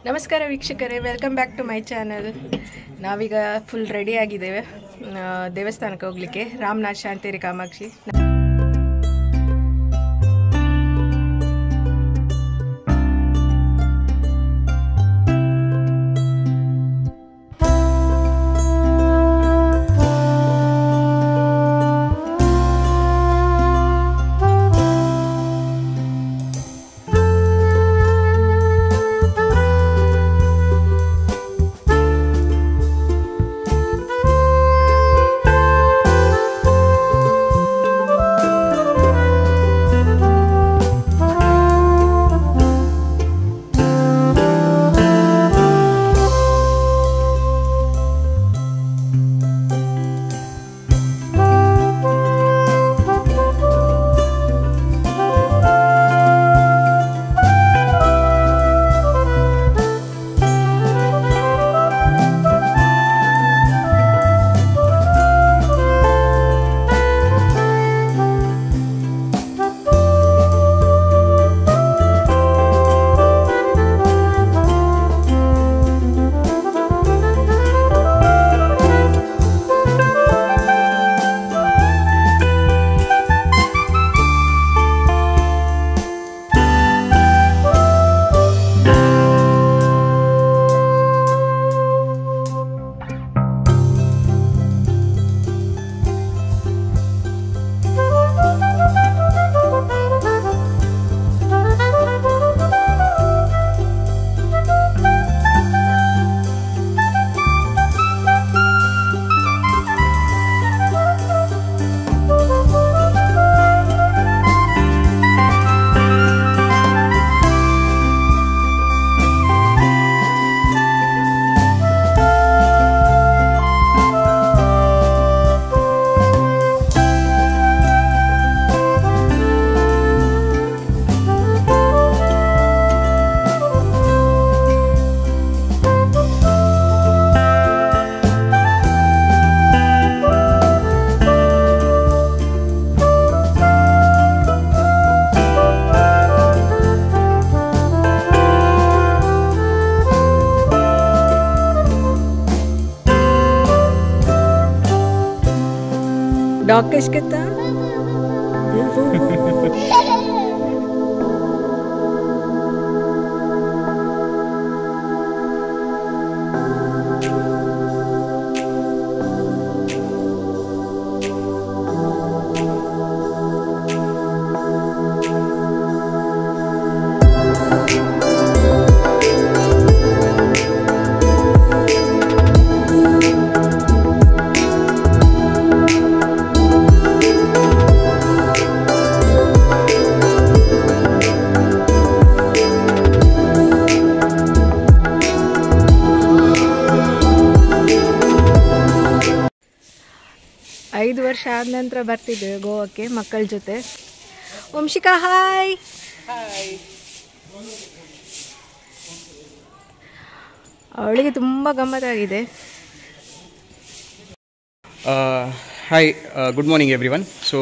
ನಮಸ್ಕಾರ ವೀಕ್ಷಕರೇ, welcome back to my channel. ನಾವೀಗ ಫುಲ್ ರೆಡಿ ಆಗಿದ್ದೇವೆ ದೇವಸ್ಥಾನಕ್ಕೆ ಹೋಗಲಿಕ್ಕೆ. ರಾಮನಾಥ್, ಶಾಂತೇರಿ, ಕಾಮಾಕ್ಷಿ. डॉग कैसे कहता? ಐದು ವರ್ಷ ಆದ ನಂತರ ಬರ್ತಿದ್ದೇವೆ ಗೋವಾಕ್ಕೆ ಮಕ್ಕಳ ಜೊತೆ. ವಂಶಿಕಾ ಹಾಯ್. ಅವಳಿಗೆ ತುಂಬ ಗಮ್ಮತ್ತಾಗಿದೆ. Hi, good morning everyone. So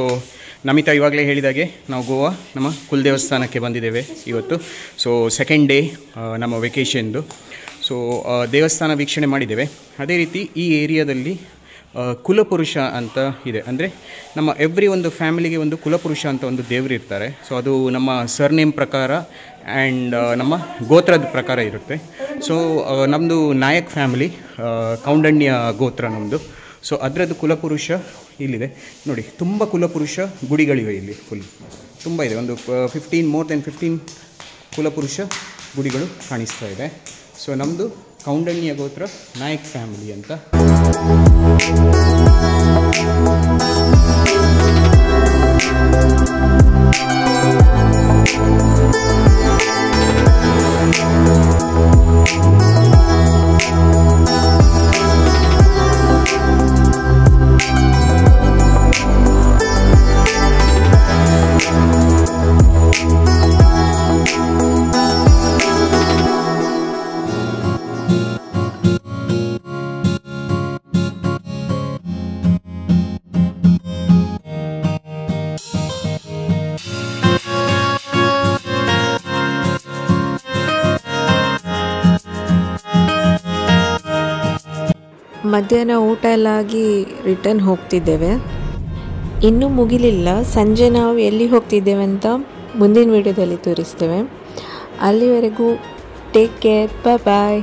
Namitha ಇವಾಗಲೇ ಹೇಳಿದಾಗೆ ನಾವು ಗೋವಾ ನಮ್ಮ ಕುಲ ದೇವಸ್ಥಾನಕ್ಕೆ ಬಂದಿದ್ದೇವೆ ಇವತ್ತು. ಸೊ ಸೆಕೆಂಡ್ ಡೇ ನಮ್ಮ ವೆಕೇಷನ್ದು. ಸೊ ದೇವಸ್ಥಾನ ವೀಕ್ಷಣೆ ಮಾಡಿದ್ದೇವೆ. ಅದೇ ರೀತಿ ಈ ಏರಿಯಾದಲ್ಲಿ ಕುಲಪುರುಷ ಅಂತ ಇದೆ. ಅಂದರೆ ನಮ್ಮ ಎವ್ರಿ ಒಂದು ಫ್ಯಾಮಿಲಿಗೆ ಒಂದು ಕುಲಪುರುಷ ಅಂತ ಒಂದು ದೇವರು ಇರ್ತಾರೆ. ಸೊ ಅದು ನಮ್ಮ ಸರ್ನೇಮ್ ಪ್ರಕಾರ ಆ್ಯಂಡ್ ನಮ್ಮ ಗೋತ್ರದ ಪ್ರಕಾರ ಇರುತ್ತೆ. ಸೊ ನಮ್ಮದು ನಾಯಕ್ ಫ್ಯಾಮಿಲಿ, ಕೌಂಡಣ್ಯ ಗೋತ್ರ ನಮ್ಮದು. ಸೊ ಅದರದ್ದು ಕುಲಪುರುಷ ಇಲ್ಲಿದೆ ನೋಡಿ. ತುಂಬ ಕುಲಪುರುಷ ಗುಡಿಗಳಿವೆ ಇಲ್ಲಿ, ಫುಲ್ ತುಂಬ ಇದೆ. ಒಂದು 15 more than 15 ಕುಲಪುರುಷ ಗುಡಿಗಳು ಕಾಣಿಸ್ತಾ ಇದೆ. ಸೊ ನಮ್ಮದು ಕೌಂಡಣ್ಯ ಗೋತ್ರ ನಾಯಕ್ ಫ್ಯಾಮಿಲಿ ಅಂತ. ಮಧ್ಯಾಹ್ನ ಊಟ ಎಲ್ಲ ಆಗಿ ರಿಟರ್ನ್ ಹೋಗ್ತಿದ್ದೇವೆ. ಇನ್ನೂ ಮುಗಿಲಿಲ್ಲ. ಸಂಜೆ ನಾವು ಎಲ್ಲಿ ಹೋಗ್ತಿದ್ದೇವೆ ಅಂತ ಮುಂದಿನ ವಿಡಿಯೋದಲ್ಲಿ ತೋರಿಸ್ತೇವೆ. ಅಲ್ಲಿವರೆಗೂ ಟೇಕ್ ಕೇರ್, ಬಾಯ್.